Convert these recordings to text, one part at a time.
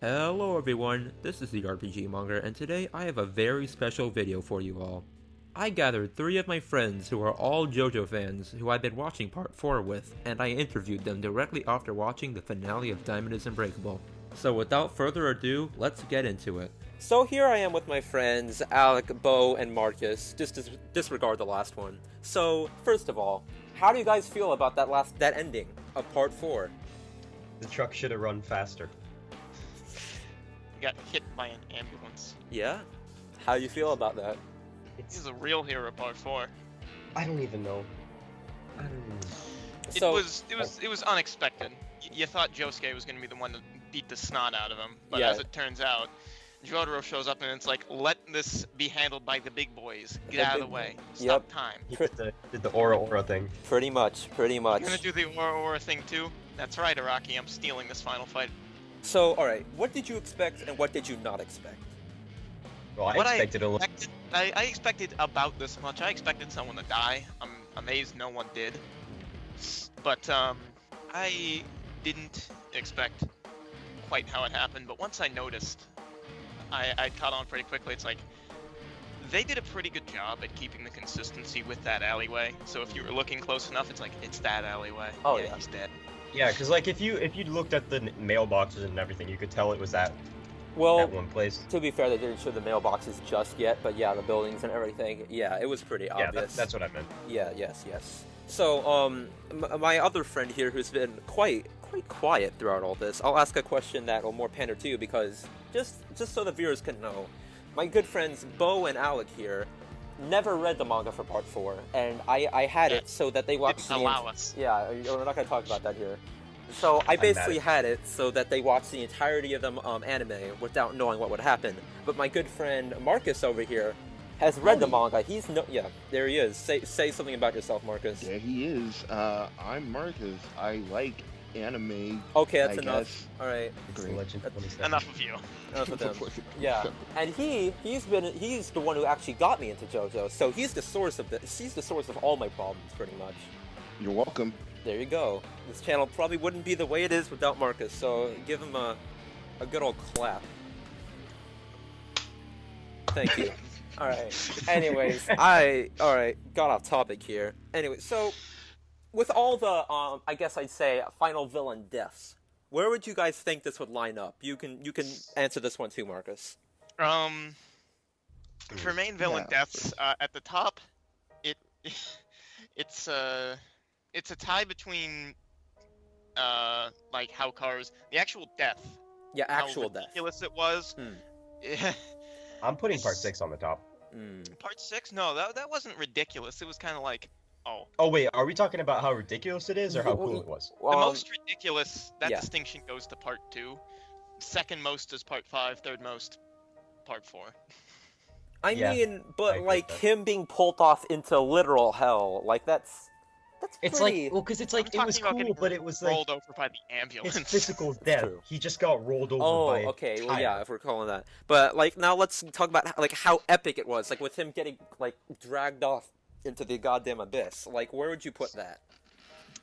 Hello everyone, this is the RPG Monger, and today I have a very special video for you all. I gathered 3 of my friends who are all Jojo fans who I've been watching part 4 with, and I interviewed them directly after watching the finale of Diamond is Unbreakable. So without further ado, let's get into it. So here I am with my friends, Alec, Bo, and Marcus. Just disregard the last one. So, first of all, how do you guys feel about that ending of part 4? The truck should have run faster. Got hit by an ambulance. Yeah? How do you feel about that? He's a real hero, part 4. I don't even know. So, It was unexpected. You thought Josuke was gonna be the one to beat the snot out of him, but Yeah. as it turns out, Jojo shows up and it's like, let this be handled by the big boys. Get out of the way. Stop time. He did the aura thing. Pretty much. You're gonna do the aura thing too? That's right, Araki. I'm stealing this final fight. So, alright, what did you expect and what did you not expect? Well, I expected a little. I expected about this much. I expected someone to die. I'm amazed no one did. But I didn't expect quite how it happened. But once I noticed, I caught on pretty quickly. It's like they did a pretty good job at keeping the consistency with that alleyway. So if you were looking close enough, it's like it's that alleyway. Oh yeah. He's dead. Yeah, because like if you looked at the mailboxes and everything, you could tell it was that Well, one place. to be fair, they didn't show the mailboxes just yet, but yeah, the buildings and everything, yeah, it was pretty Yeah, obvious. that's what I meant. Yeah, yes. So, my other friend here who's been quite quiet throughout all this, I'll ask a question that will more pander to you because just so the viewers can know, my good friends Bo and Alec here never read the manga for part 4, and I had it so that they watched Didn't allow us. Yeah, we're not gonna talk about that here. So I basically had it so that they watched the entirety of the anime without knowing what would happen. But my good friend Marcus over here has read the manga. Yeah, there he is. Say something about yourself, Marcus. There he is. I'm Marcus. I like anime. Okay, that's I enough. guess. All right, It's the Legend 27. Enough of you. enough of them. Yeah, and he's the one who actually got me into JoJo. So he's the source of this. He's the source of all my problems, pretty much. You're welcome. There you go. This channel probably wouldn't be the way it is without Marcus. So give him a good old clap. Thank you. All right. Anyways, got off topic here. Anyway, so with all the I guess I'd say final villain deaths, where would you guys think this would line up? You can answer this one too, Marcus. For main villain deaths, at the top, it's a tie between like how cars, the actual death. Yeah, actual how death. ridiculous it was. I'm putting part 6 on the top. Part 6? No, that wasn't ridiculous. It was kind of like, oh. Oh wait, are we talking about how ridiculous it is or how cool it was? The most ridiculous, that yeah. distinction goes to part 2. Second most is part 5. Third most, part 4. I Yeah, mean, but agree like with that. him being pulled off into literal hell, like that's It's pretty... like, well, because it's like I'm it was talking about cool, getting but it was like rolled over by the ambulance. it's physical death. True. He just got rolled over Oh, by. okay. A Well, tire. yeah, if we're calling that. But like now, let's talk about like how epic it was. Like with him getting like dragged off into the goddamn abyss. Like, where would you put that?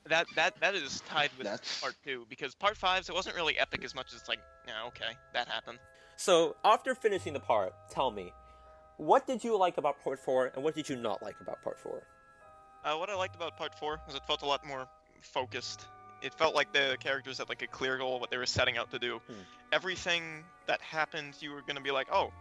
That is tied with That's- part 2 because part 5 it wasn't really epic as much as it's like, yeah, okay, that happened. So after finishing the part, tell me, what did you like about part 4, and what did you not like about part 4? What I liked about part 4 was it felt a lot more focused. It felt like the characters had like a clear goal, what they were setting out to do. Everything that happened, you were gonna be like, oh,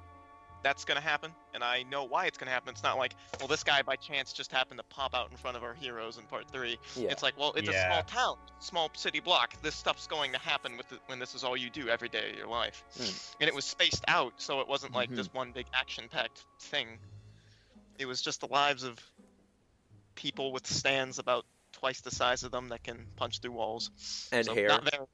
that's gonna happen, and I know why it's gonna happen. It's not like, well, this guy by chance just happened to pop out in front of our heroes in part 3. Yeah. It's like, well, it's a small town, small city block. This stuff's going to happen when this is all you do every day of your life. And it was spaced out, so it wasn't like this one big action-packed thing. It was just the lives of people with stands about twice the size of them that can punch through walls. And so hair. Not very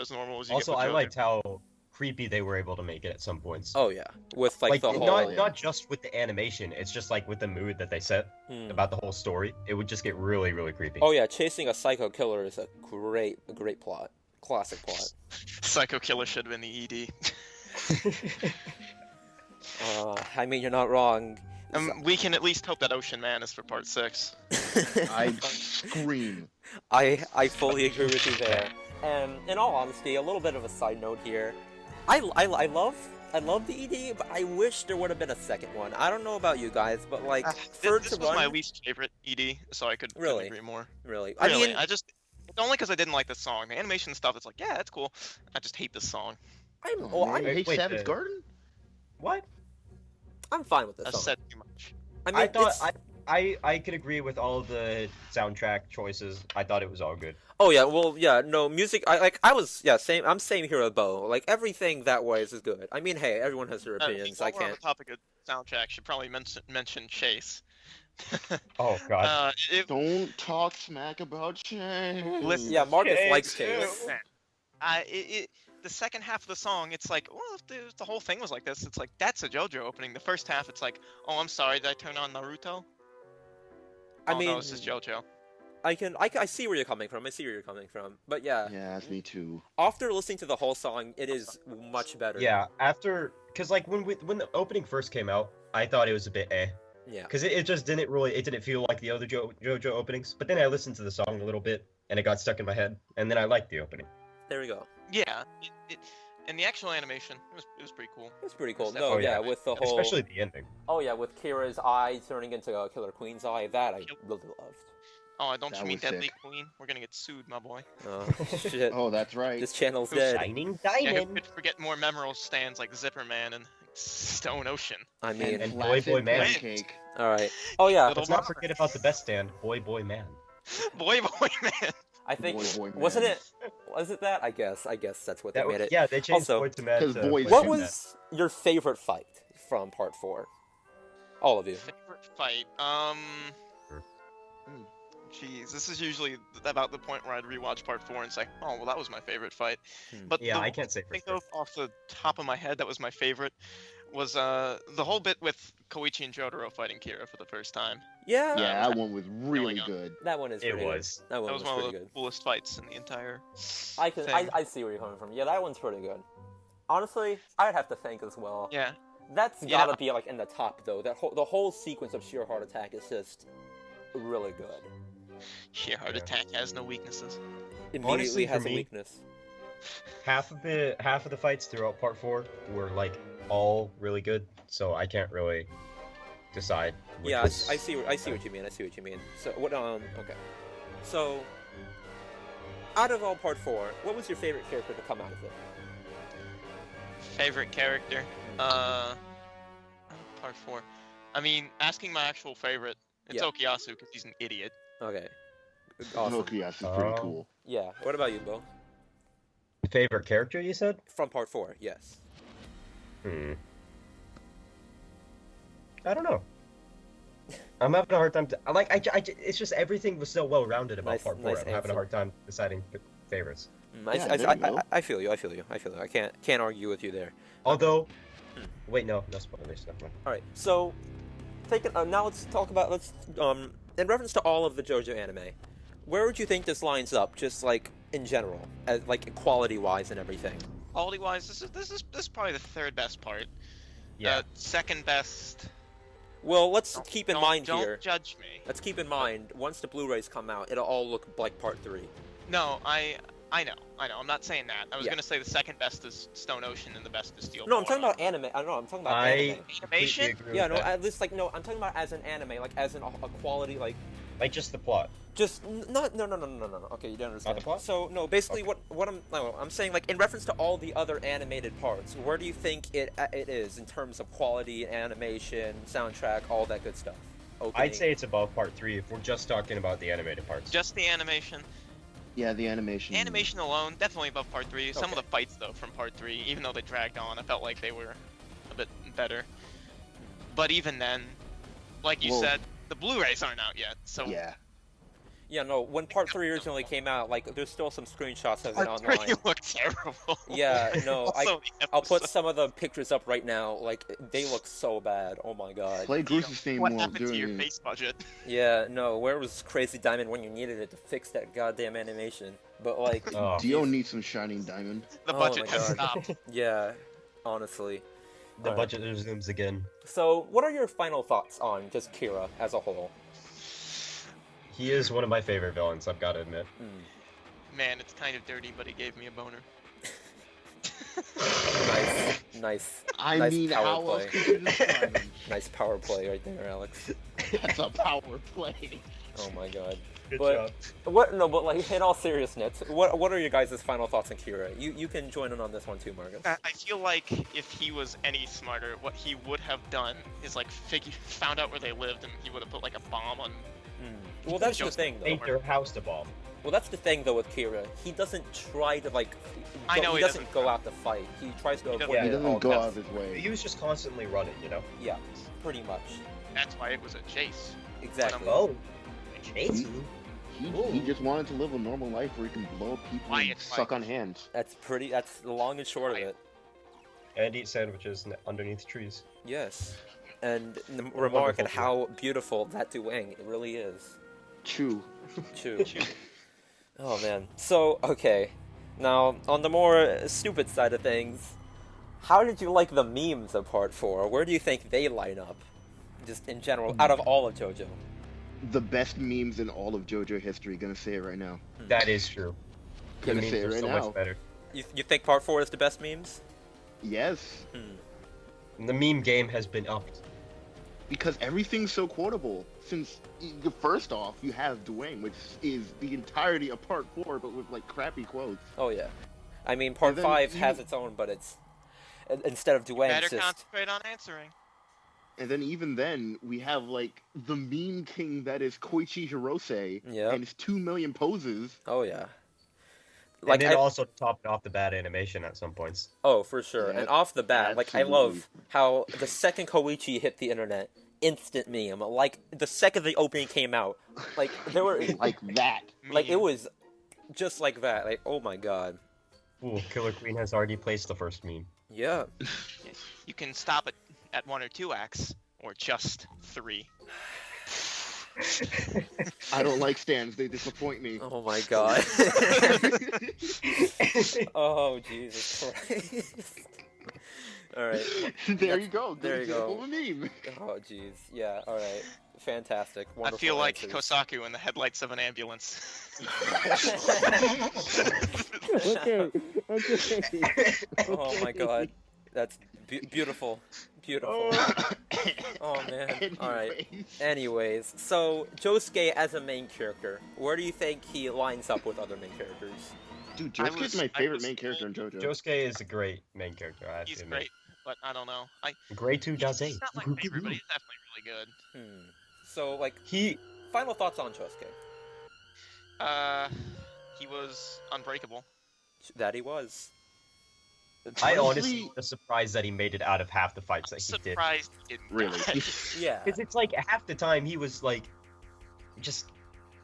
as normal as you Also, get with I Jojo. liked how creepy they were able to make it at some points. Oh yeah, with like the whole not just with the animation, it's just like with the mood that they set about the whole story. It would just get really, really creepy. Oh yeah, chasing a psycho killer is a great plot, classic plot. Psycho Killer should have been the ED. I mean, you're not wrong. We can at least hope that Ocean Man is for part 6. I scream. I fully agree with you there. And in all honesty, a little bit of a side note here. I love the ED, but I wish there would have been a second one. I don't know about you guys, but like This was my least favorite ED, so I couldn't Really? agree more. Really, Really, mean, it's only because I didn't like the song. The animation stuff, it's like, yeah, that's cool. I just hate this song. Oh, man, you hate wait, Savage Garden? What? I'm fine with this I song. said too much. I mean, I thought it's- I could agree with all the soundtrack choices. I thought it was all good. Oh yeah, well yeah, no music. Same. I'm same here with Bo. Like everything that was is good. I mean, hey, everyone has their opinions. While I we're on can't. the topic of soundtrack, should probably mention Chase. Oh God. Don't talk smack about Shane. Listen, Yeah, Marcus Chase. likes Chase. The second half of the song, it's like, well, if the whole thing was like this, it's like, that's a JoJo opening. The first half, it's like, oh, I'm sorry, did I turn on Naruto? I Oh, mean, no, this is JoJo. I see where you're coming from. I see where you're coming from. But yeah, Yeah, that's me too. after listening to the whole song, it is much better. Yeah, because like when the opening first came out, I thought it was a bit Yeah. because it just didn't feel like the other JoJo openings. But then I listened to the song a little bit, and it got stuck in my head, and then I liked the opening. There we go. Yeah, and the actual animation, it was pretty cool. It's pretty cool. Oh, No, yeah, yeah. with the And whole. especially the ending. Oh yeah, with Kira's eye turning into a Killer Queen's eye. That I really loved. Oh, don't That you mean was Deadly sick. Queen? We're gonna get sued, my boy. Oh shit. Oh, that's right. This channel's Who's dead. Shining Yeah, who diamond. could forget more memorable stands like Zipper Man and Stone Ocean? I mean, And Flaccid Boy Man. Pancake. all right. Oh yeah, Little Let's not Mama. forget about the best stand, Boy Man. Boy Man. I think Boy, wasn't man. it? Was it that? I guess that's what they That made it. Yeah, they changed Also, Boy to Man. 'cause to boys Boy What to Man. was your favorite fight from Part 4? All of you. Favorite fight? Jeez, this is usually about the point where I'd rewatch Part 4 and say, oh, well, that was my favorite fight. But Yeah, the I can't say for thing sure. off the top of my head that was my favorite was the whole bit with Koichi and Jotaro fighting Kira for the first time. Yeah. Yeah, that one was really Going on. good. That one is. It Pretty was. Good. That one That was was one of pretty the good. coolest fights in the entire I thing. see where you're coming from. Yeah, that one's pretty good. Honestly, I'd have to think as well. Yeah. That's Yeah. gotta be like in the top though. The whole sequence of sheer heart attack is just really good. Sheer Heart Yeah. Attack has no weaknesses. Immediately Honestly, for has a me, weakness. half of the fights throughout Part 4 were like all really good, so I can't really decide. which Yeah, was- I see what you mean. I see what you mean. So what? Okay. So, out of all Part 4, what was your favorite character to come out of it? Favorite character? Part 4. I mean, asking my actual favorite, it's Yeah. Okuyasu because he's an idiot. Okay. Awesome. Okuyasu is pretty Oh. cool. Yeah. What about you, Bo? Favorite character, you said? From Part 4, yes. I don't know. I'm having a hard time. It's just everything was so well rounded about Nice- Part 4. nice I'm having a answer. hard time deciding favorites. Yeah, there you go. I feel you. I can't argue with you there. Although, wait, no spoilers. Never mind. All right. So, now let's talk about in reference to all of the JoJo anime, where would you think this lines up? Just like in general, as like quality wise and everything. Quality wise, this is probably the third best part. Yeah. Second best. Well, let's keep in don't- mind don't here. judge me. Let's keep in mind once the Blu-rays come out, it'll all look like Part 3. No, I know. I'm not saying that. I was Yeah. gonna say the second best is Stone Ocean and the best is Steel. No, I'm talking Ball. about anime. I know. I'm talking about I anime. completely Animation? agree Yeah, with no. that. At least like no. I'm talking about as an anime, like as in a quality, like Like just the plot. just not no. Okay, you don't understand. the plot? So no, basically Okay. I'm saying like in reference to all the other animated parts, where do you think it is in terms of quality, animation, soundtrack, all that good stuff? Opening. I'd say it's above Part 3 if we're just talking about the animated parts. Just the animation. Yeah, the animation. Animation alone, definitely above Part 3. Some of Okay. the fights though from Part 3, even though they dragged on, I felt like they were a bit better. But even then, like you Well- said, the Blu-rays aren't out yet, so Yeah. Yeah, no. When Part 3 originally came out, like there's still some screenshots of it Part 3 online. looked terrible. Yeah, no, Also, the I'll put episode- some of the pictures up right now. Like they look so bad. Oh my god. Play Bruce's theme What while happened to doing your it. face budget? Yeah, no. Where was Crazy Diamond when you needed it to fix that goddamn animation? But like, Oh. Dio needs some shining diamond. The Oh budget my has God. stopped. yeah, honestly. The Alright. budget resumes again. So, what are your final thoughts on just Kira as a whole? He is one of my favorite villains, I've got to admit. Man, it's kind of dirty, but he gave me a boner. Nice I nice mean, power how play. else could you describe him? Nice power play right there, Alex. That's a power play. Oh my god. Good But job. but like in all seriousness, what are your guys' final thoughts on Kira? You can join in on this one too, Marcus. I feel like if he was any smarter, what he would have done is like found out where they lived, and he would have put like a bomb on. Well, that's the thing, though. Made their house to bomb. Well, that's the thing, though, with Kira. He doesn't try to, like... I know he he doesn't doesn't go out to fight. He tries to He avoid doesn't- He it at all doesn't go out costs. of his way. He was just constantly running, you know? Yeah, pretty much. That's why it was a chase. Exactly. Oh. Chase? He just wanted to live a normal life where he can blow up people and Quiet suck fight. on hands. That's the long and short of it. And eat sandwiches underneath trees. Yes. And remark on how beautiful that dueng really is. Chew. Chew. Oh, man. So, okay. Now, on the more stupid side of things, how did you like the memes of Part 4? Where do you think they line up? Just in general, out of all of JoJo. The best memes in all of JoJo history. Gonna say it right now. That is true. The Gonna memes say it are right so now. much better. You think Part 4 is the best memes? Yes, The meme game has been upped. because everything's so quotable. Since first off, you have Dwayne, which is the entirety of Part 4, but with like crappy quotes. Oh, yeah. I mean, Part And then 5 has even- its own, but it's... Instead of dueng, Better it's just... concentrate on answering. And then even then, we have like the meme king that is Koichi Hirose, Yep. and his 2 million poses. Oh, yeah. And then also top it off the bad animation at some points. Oh, for sure. Yeah, And off the bat, like, I love absolutely. how the second Koichi hit the internet, instant meme. Like, the second the opening came out, like, there were... Like that. like, it Meme. was just like that. Like, oh my god. Ooh, Killer Queen has already placed the first meme. Yeah. You can stop it at 1 or 2 acts, or just 3. I don't like stands, they disappoint me. Oh my god. Oh, Jesus Christ. Alright. There you go. there you Good go. example of a meme. Oh, jeez. Yeah, alright. Fantastic. I Wonderful feel like answers. Kosaku in the headlights of an ambulance. Okay. Oh my god. That's beautiful. Beautiful. Oh man. Alright. Anyways, so Josuke as a main character, where do you think he lines up with other main characters? Dude, I Josuke's was- my I favorite was main character in JoJo. Josuke is a great main character. I have He's to admit. great, but I don't know. Great to Daze. He's not my favorite, but he's definitely really good. So, like, He final thoughts on Josuke? He was unbreakable. That he was. I Honestly- honestly was surprised that he made it out of half the fights that he did. Surprised he didn't Really? die. Yeah. Because it's like half the time he was like just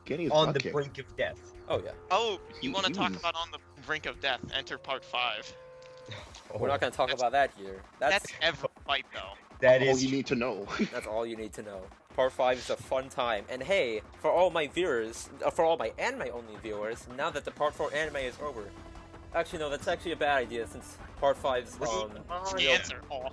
Getting his on butt the kicked. brink of death. Oh yeah. Oh, you want to He talk was- about on the brink of death? Enter part 5. We're not gonna talk That's- about that here. That's That's every fight though. That All is you need to know. that's all you need to know. Part 5 is a fun time. And hey, for all my viewers, for all my anime-only viewers, now that the Part 4 anime is over. Actually, no, that's actually a bad idea since Part 5's, Scans are awful.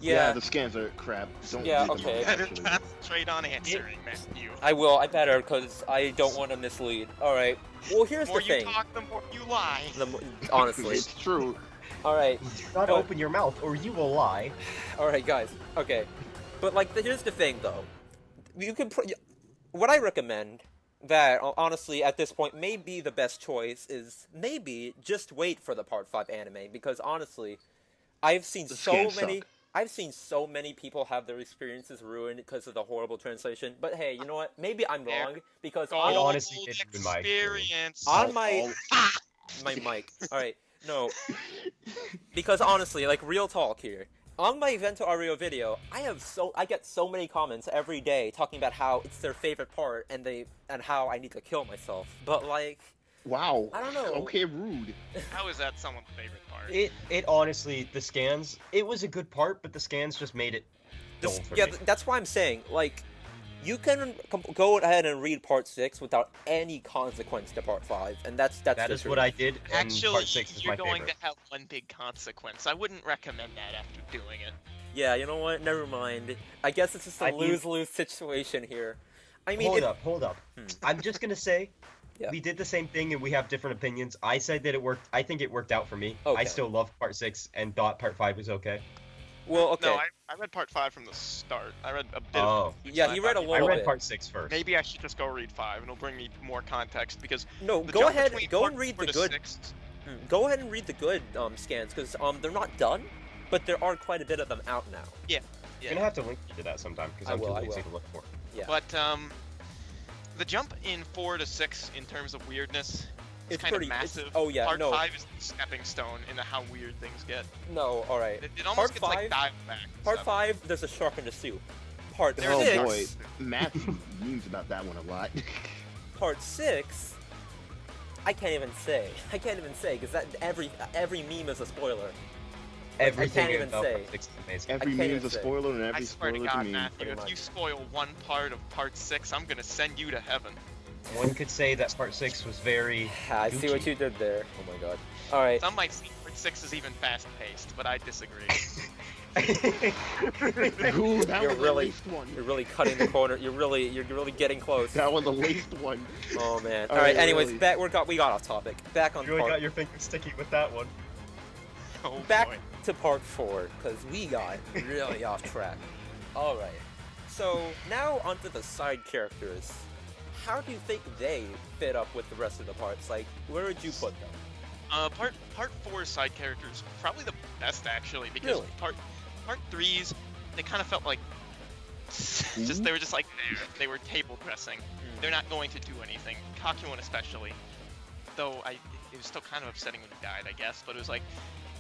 yeah, the scans are crap. Don't Yeah, read them, okay. Better actually. concentrate on answering, Matthew. I will, I better, because I don't want to mislead. Alright, well, here's The more the you thing. talk, the more you lie. Honestly. It's true. Alright, do not But- open your mouth or you will lie. alright, guys. Okay. But, like, here's the thing, though. You can... what I recommend... that, honestly, at this point, may be the best choice is maybe just wait for the Part 5 anime, because honestly, I've seen The so scans many... suck. I've seen so many people have their experiences ruined because of the horrible translation, but hey, you know what? Maybe I'm There. wrong, because It on, honestly Gold didn't ruin my experience. on my... my mic. Alright, no. Because honestly, like, real talk here. On my Vento Ario video, I get so many comments every day talking about how it's their favorite part and how I need to kill myself. But like, Wow. I don't know. Okay, rude. How is that someone's favorite part? It honestly, the scans, it was a good part, but the scans just made it dull for me. that's why I'm saying, like, you can go ahead and read Part 6 without any consequence to Part 5, and that's That the is truth. what I did, and Actually, part 6 is you're my going favorite. to have one big consequence. I wouldn't recommend that after doing it. Yeah, you know what? Never mind. I guess it's just a I mean- lose-lose situation here. I mean, Hold up. I'm just gonna say, we did the same thing and we have different opinions. I said that it worked. I think it worked out for me. Okay. I still loved part 6 and thought part 5 was okay. Well, okay. No, I read part 5 from the start. I read a bit. Oh. Yeah, he read a I little read bit. part 6 first. Maybe I should just go read 5, and it'll bring me more context because. No, the go jump ahead. between Go part and read 4 the to good. 6 Go ahead and read the good scans because they're not done, but there are quite a bit of them out now. Yeah. You're gonna have to link me to that sometime because I I'm too will, I lazy will. to look for it. Yeah. But the jump in 4 to 6 in terms of weirdness is It's kind pretty- of massive. oh, yeah, Part no. 5 is the stepping stone into how weird things get. No, all right. It almost Part gets like 5 dialed back. Part so. 5, there's a shark in the soup. Part There's Oh 6, boy, Matt memes about that one a lot. Part 6, I can't even say because that every meme is a spoiler. Everything even about say. part 6 is amazing. Every can't meme even is a say. spoiler, and I every swear to spoiler is a God, meme. Matthew, pretty if much. you spoil one part of part 6, I'm gonna send you to heaven. One could say that part 6 was very. I see what Gucci. you did there. Oh my god. All right. Some might say part 6 is even fast-paced, but I disagree. Ooh, that You're was really- the least one. You're really cutting the corner. You're really getting close. That was the least one. Oh man. All All right. right, Anyways, really. we got off topic. Back on You really part. got your fingers sticky with that one. Oh Back boy. to part 4 because we got really off track. All right. So now onto the side characters. How do you think they fit up with the rest of the parts? Like, where would you put them? Part 4's side characters probably the best actually because Really? part 3's they kind of felt like they were just like there. They were table dressing. They're not going to do anything. Kakuin especially. Though it was still kind of upsetting when he died, I guess. But it was like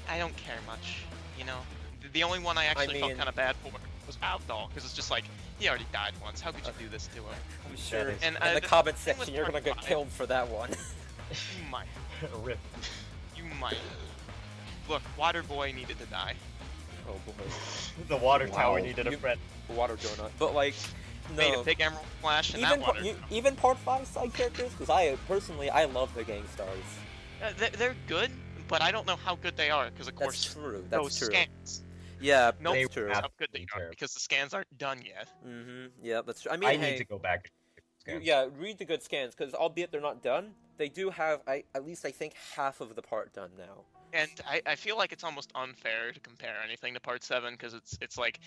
I don't care much, you know. The only one I actually mean- felt kind of bad for was Outdoll because it's just like he already died once. How could you do this to him? I'm sure. is- And in the the comment thing with section, you're gonna part get 5 killed for that one. You might. Rip. You might. Look, Water Boy needed to die. Oh boy. The water Wow. tower needed a You- friend. Water donut. But like, Made a no. big Emerald Flash and Even that water. even part 5 side characters, because I personally love the gang stars. They're good, but I don't know how good they are because of That's course true. those That's true. scans. Yeah, No, They that's true. were how good they absolutely are terrible. because the scans aren't done yet. Yeah, that's true. I mean, I hey, need to go back. yeah, read the good scans because albeit they're not done, they do have at least I think half of the part done now. And I feel like it's almost unfair to compare anything to Part 7 because it's like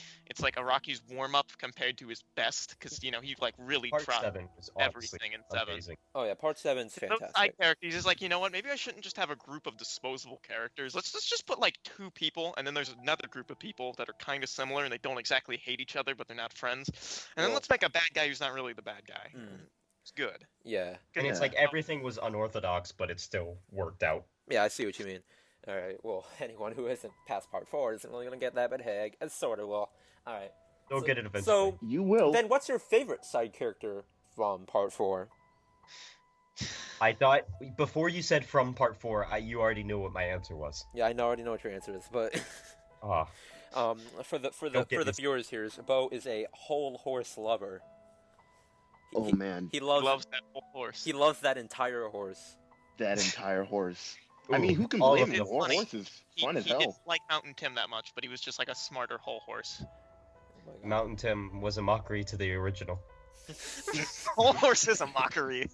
Araki's warm up compared to his best because you know he like really Part tried 7 was obviously everything in 7. amazing. Oh yeah, part 7's Those fantastic. side characters is like, you know what? Maybe I shouldn't just have a group of disposable characters. Let's just put like 2 people, and then there's another group of people that are kind of similar, and they don't exactly hate each other, but they're not friends. And then Well- let's make a bad guy who's not really the bad guy. It's good. Yeah, And it's Yeah. like everything was unorthodox, but it still worked out. yeah, I see what you mean. All right, well, anyone who isn't past part 4 isn't really gonna get that, but hey, I sort of will. All right. They'll So- get it eventually. So You will. then, what's your favorite side character from part 4? I thought before you said from part 4, you already knew what my answer was. Yeah, I already know what your answer is, but Ah, for the Don't get me viewers here, Bo is a whole horse lover. Oh man, He He loves loves that whole horse. he loves that entire horse. that entire horse. I Ooh, mean, who can all blame of him? it. The Funny. horse is He fun as didn't hell. like Mountain Tim that much, but he was just like a smarter whole horse. Oh my God. Mountain Tim was a mockery to the original. Whole horse is a mockery.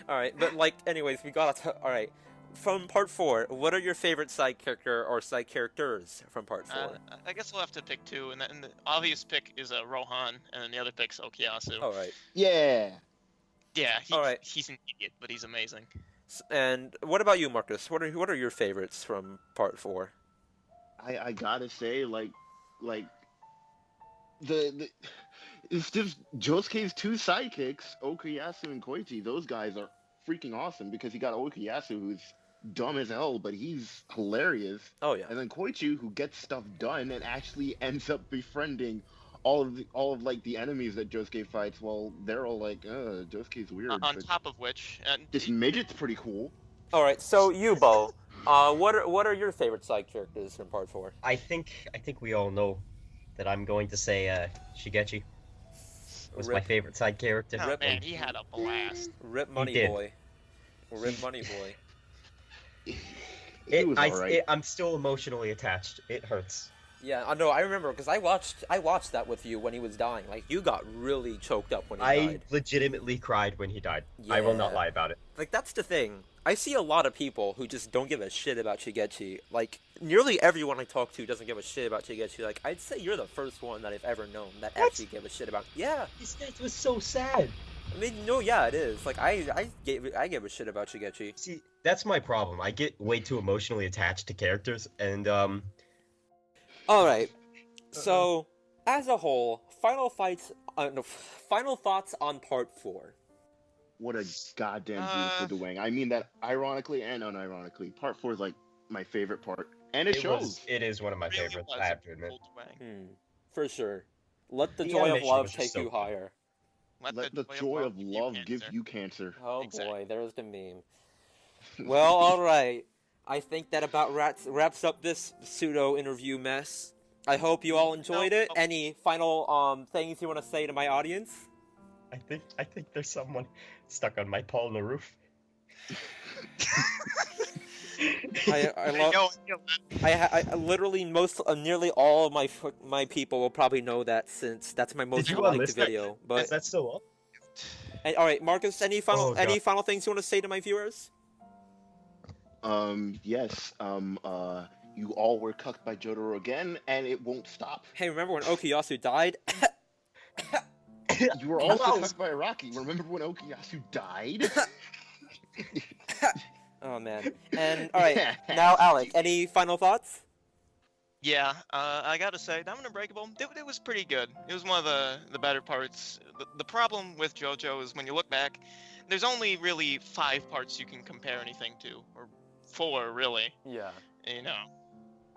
All right, but like, anyways, we got all right. From part 4, what are your favorite side character or side characters from part 4? I guess we'll have to pick 2, and the obvious pick is Rohan, and then the other pick's Okiasu. All right. Yeah. Yeah, Alright. he's an idiot, but he's amazing. And what about you, Marcus? What are your favorites from part 4? I gotta say, like the it's just Josuke's 2 sidekicks, Okuyasu and Koichi. Those guys are freaking awesome because you got Okuyasu who's dumb as hell, but he's hilarious, Oh yeah. and then Koichi who gets stuff done and actually ends up befriending all of like the enemies that Josuke fights. Well, they're all like, Josuke's weird. On but top of which, this midget's pretty cool. All right. So you, Bo, what are your favorite side characters from part 4? I think we all know that I'm going to say Shigechi was my Rip. favorite side character. oh, Rip. man, he had a blast. Rip Money did. Boy. Rip Money Boy. He was alright. I'm still emotionally attached. It hurts. Yeah, I know. I remember because I watched that with you when he was dying. Like you got really choked up when he I died. legitimately cried when he died. I will not Yeah. lie about it. Like that's the thing. I see a lot of people who just don't give a shit about Shigechi. Like nearly everyone I talk to doesn't give a shit about Shigechi. Like I'd say you're the first one that I've ever known that What? actually gave a shit about. Yeah. His death was so sad. I mean, no, yeah, it is. Like I give a shit about Shigechi. See, that's my problem. I get way too emotionally attached to characters, and All right. So as a whole, final thoughts on part 4. What a goddamn beautiful Dwayne. I mean that ironically and unironically. Part 4 is like my favorite part, and it shows. it is one of my Really favorites. was I a have to admit. beautiful twang. For sure. Let the The joy of animation love was just take so you good. higher. Let the joy of love give you cancer. Oh Exactly. boy, there's the meme. Well, all right. I think that about wraps up this pseudo interview mess. I hope you all enjoyed it. Any final things you want to say to my audience? I think there's someone stuck on my pole on the roof. I love. I literally nearly all of my people will probably know that since that's my most you liked unlist that? video. But Is that still up? all right, Marcus, any final Oh, God. final things you want to say to my viewers? Yes. You all were cucked by Jotaro again, and it won't stop. Hey, remember when Okuyasu died? You were also Hello. cucked by Araki. Remember when Okuyasu died? Oh man. And all right, now Alec, any final thoughts? Yeah, I gotta say, Diamond Unbreakable, it was pretty good. It was one of the better parts. The problem with JoJo is when you look back, there's only really 5 parts you can compare anything to, or 4 really. Yeah. You know,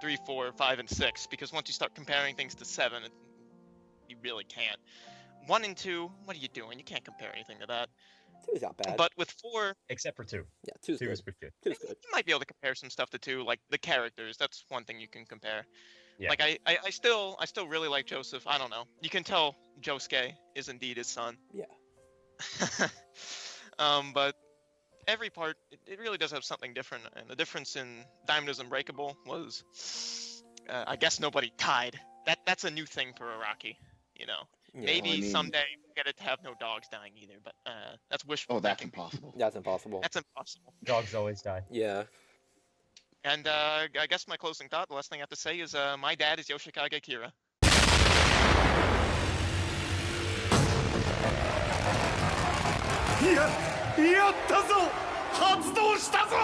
3, 4, 5, and 6. Because once you start comparing things to 7, you really can't. 1 and 2, what are you doing? You can't compare anything to that. 2's not bad. But with 4, Except for 2. yeah, 2's 2 good. is pretty good. 2's good. you might be able to compare some stuff to 2, like the characters. That's one thing you can compare. Yeah. Like I still really like Joseph. I don't know. You can tell Josuke is indeed his son. Yeah. But every part, it really does have something different. And the difference in Diamond is Unbreakable was, I guess nobody died. That's a new thing for Araki. You know, Yeah. maybe I mean- someday we'll get it to have no dogs dying either. But that's wishful Oh, that's thinking. impossible. That's impossible. That's impossible. Dogs always die. Yeah. And I guess my closing thought, the last thing I have to say is, my dad is Yoshikage Kira. やったぞ発動したぞ